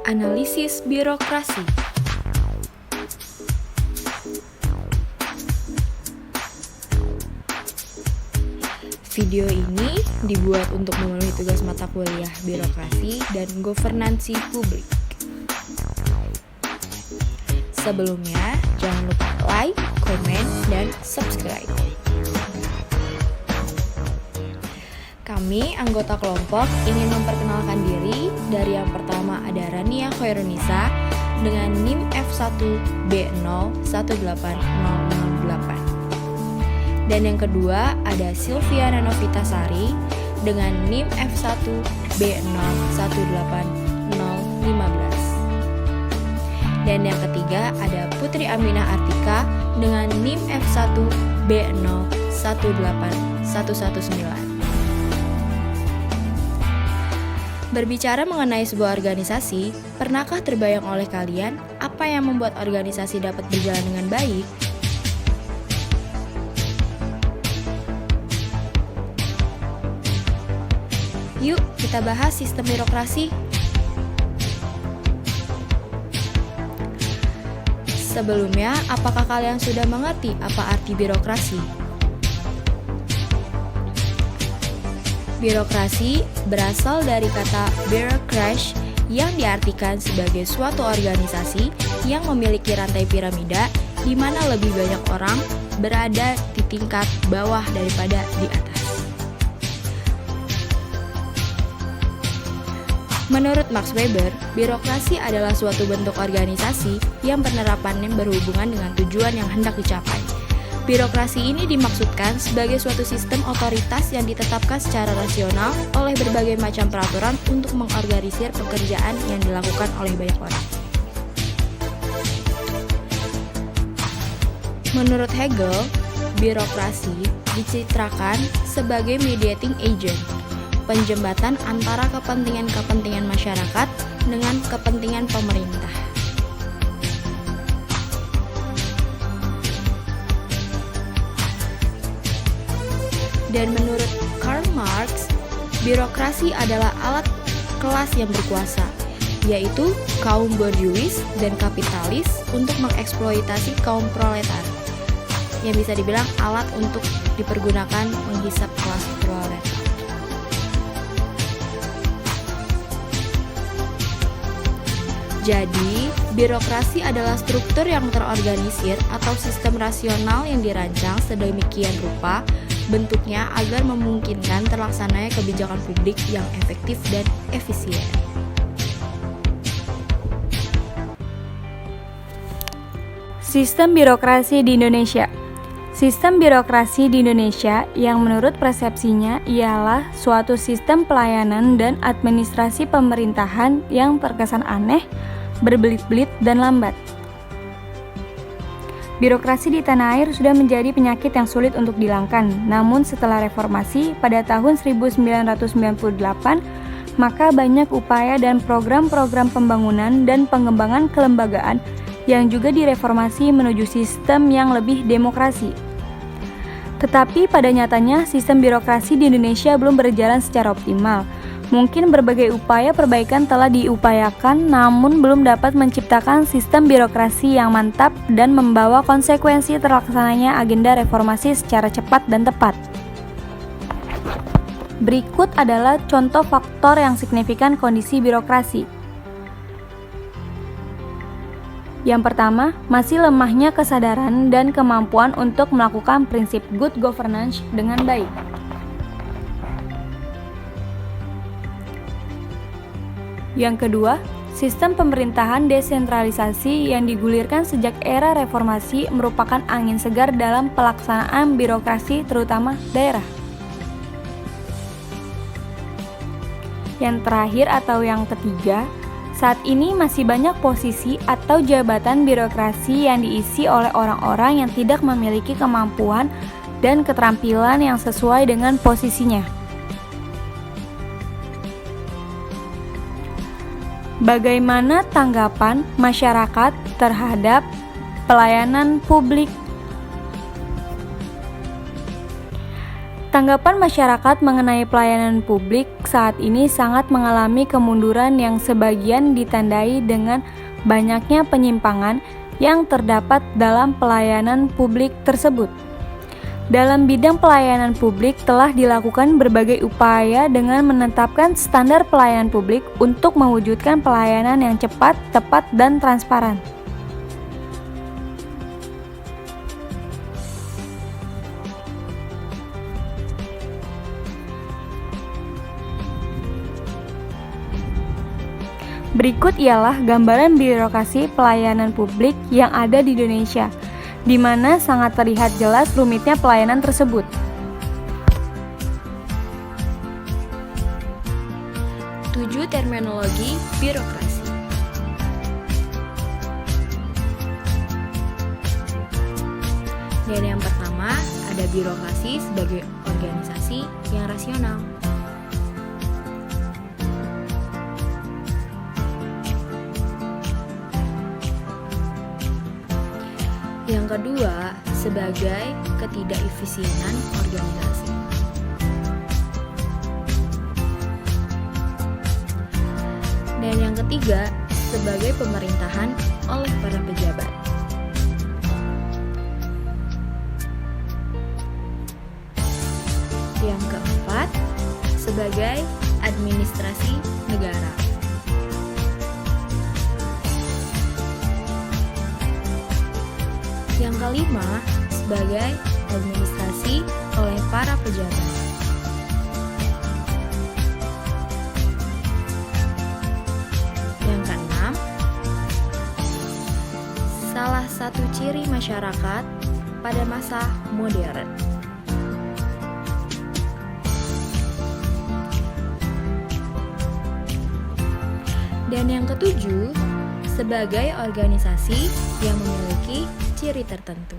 Analisis birokrasi. Video ini dibuat untuk memenuhi tugas mata kuliah birokrasi dan governansi publik. Sebelumnya, jangan lupa like, komen, dan subscribe. Kami, anggota kelompok, ingin memperkenalkan diri. Dari yang pertama ada Rania Khairunisa dengan NIM F1B018008. Dan yang kedua ada Sylvia Nanovitasari dengan NIM F1B018015. Dan yang ketiga ada Putri Aminah Artika dengan NIM F1B018119. Berbicara mengenai sebuah organisasi, pernahkah terbayang oleh kalian apa yang membuat organisasi dapat berjalan dengan baik? Yuk, kita bahas sistem birokrasi. Sebelumnya, apakah kalian sudah mengerti apa arti birokrasi? Birokrasi berasal dari kata bureaucracy yang diartikan sebagai suatu organisasi yang memiliki rantai piramida di mana lebih banyak orang berada di tingkat bawah daripada di atas. Menurut Max Weber, birokrasi adalah suatu bentuk organisasi yang penerapannya berhubungan dengan tujuan yang hendak dicapai. Birokrasi ini dimaksudkan sebagai suatu sistem otoritas yang ditetapkan secara rasional oleh berbagai macam peraturan untuk mengorganisir pekerjaan yang dilakukan oleh banyak orang. Menurut Hegel, birokrasi dicitrakan sebagai mediating agent, penjembatan antara kepentingan-kepentingan masyarakat dengan kepentingan pemerintah. Dan menurut Karl Marx, birokrasi adalah alat kelas yang berkuasa, yaitu kaum borjuis dan kapitalis untuk mengeksploitasi kaum proletar, yang bisa dibilang alat untuk dipergunakan menghisap kelas proletar. Jadi, birokrasi adalah struktur yang terorganisir atau sistem rasional yang dirancang sedemikian rupa bentuknya agar memungkinkan terlaksananya kebijakan publik yang efektif dan efisien. Sistem birokrasi di Indonesia. Sistem birokrasi di Indonesia yang menurut persepsinya ialah suatu sistem pelayanan dan administrasi pemerintahan yang terkesan aneh, berbelit-belit, dan lambat. Birokrasi di tanah air sudah menjadi penyakit yang sulit untuk dihilangkan. Namun setelah reformasi pada tahun 1998, maka banyak upaya dan program-program pembangunan dan pengembangan kelembagaan yang juga direformasi menuju sistem yang lebih demokrasi. Tetapi pada nyatanya sistem birokrasi di Indonesia belum berjalan secara optimal. Mungkin berbagai upaya perbaikan telah diupayakan, namun belum dapat menciptakan sistem birokrasi yang mantap dan membawa konsekuensi terlaksananya agenda reformasi secara cepat dan tepat. Berikut adalah contoh faktor yang signifikan kondisi birokrasi. Yang pertama, masih lemahnya kesadaran dan kemampuan untuk melakukan prinsip good governance dengan baik. Yang kedua, sistem pemerintahan desentralisasi yang digulirkan sejak era reformasi merupakan angin segar dalam pelaksanaan birokrasi terutama daerah. Yang terakhir atau yang ketiga, saat ini masih banyak posisi atau jabatan birokrasi yang diisi oleh orang-orang yang tidak memiliki kemampuan dan keterampilan yang sesuai dengan posisinya. Bagaimana tanggapan masyarakat terhadap pelayanan publik? Tanggapan masyarakat mengenai pelayanan publik saat ini sangat mengalami kemunduran yang sebagian ditandai dengan banyaknya penyimpangan yang terdapat dalam pelayanan publik tersebut. Dalam bidang pelayanan publik telah dilakukan berbagai upaya dengan menetapkan standar pelayanan publik untuk mewujudkan pelayanan yang cepat, tepat, dan transparan. Berikut ialah gambaran birokrasi pelayanan publik yang ada di Indonesia, di mana sangat terlihat jelas rumitnya pelayanan tersebut. Tujuh terminologi birokrasi. Dan yang pertama, ada birokrasi sebagai organisasi yang rasional. Yang kedua, sebagai ketidakefisienan organisasi. Dan yang ketiga, sebagai pemerintahan oleh para pejabat. Yang keempat, sebagai administrasi negara. Yang kelima, sebagai administrasi oleh para pejabat. Yang keenam, salah satu ciri masyarakat pada masa modern. Dan yang ketujuh, sebagai organisasi yang memiliki ciri tertentu.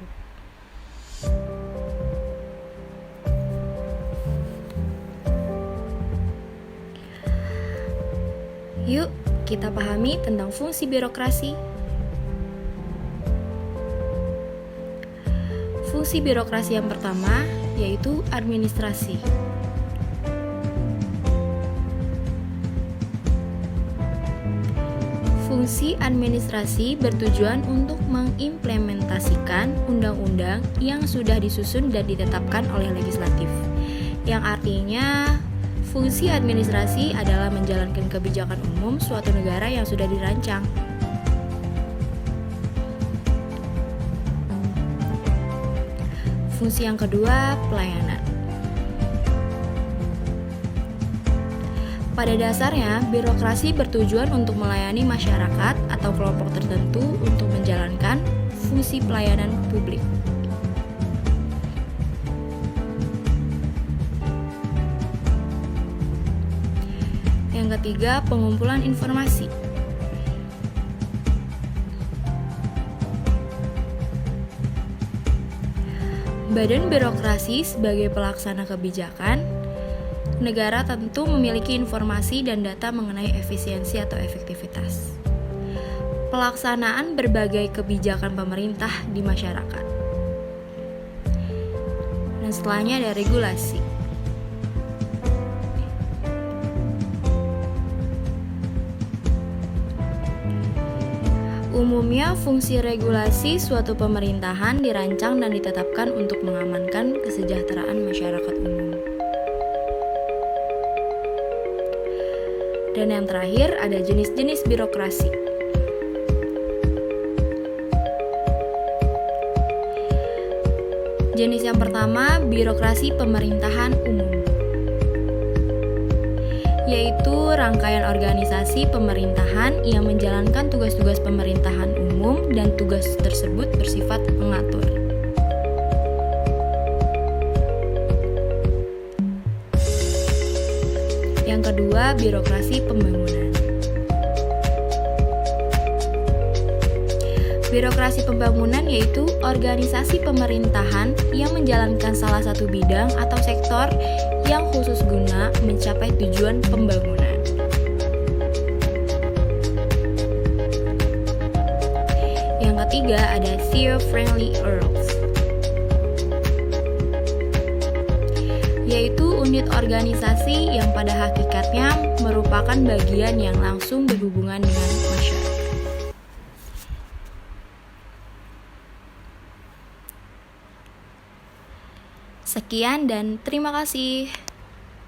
Yuk, kita pahami tentang fungsi birokrasi. Fungsi birokrasi yang pertama yaitu administrasi. Fungsi administrasi bertujuan untuk mengimplementasikan undang-undang yang sudah disusun dan ditetapkan oleh legislatif. Yang artinya, fungsi administrasi adalah menjalankan kebijakan umum suatu negara yang sudah dirancang. Fungsi yang kedua, pelayanan. Pada dasarnya, birokrasi bertujuan untuk melayani masyarakat atau kelompok tertentu untuk menjalankan fungsi pelayanan publik. Yang ketiga, pengumpulan informasi. Badan birokrasi sebagai pelaksana kebijakan negara tentu memiliki informasi dan data mengenai efisiensi atau efektivitas pelaksanaan berbagai kebijakan pemerintah di masyarakat. Dan setelahnya ada regulasi. Umumnya, fungsi regulasi suatu pemerintahan dirancang dan ditetapkan untuk mengamankan kesejahteraan masyarakat umum. Dan yang terakhir ada jenis-jenis birokrasi. Jenis yang pertama, birokrasi pemerintahan umum, yaitu rangkaian organisasi pemerintahan yang menjalankan tugas-tugas pemerintahan umum dan tugas tersebut bersifat mengatur. Yang kedua, birokrasi pembangunan. Birokrasi pembangunan yaitu organisasi pemerintahan yang menjalankan salah satu bidang atau sektor yang khusus guna mencapai tujuan pembangunan. Yang ketiga ada CEO-friendly rules, yaitu unit organisasi yang pada hakikatnya merupakan bagian yang langsung berhubungan dengan masyarakat. Sekian dan terima kasih.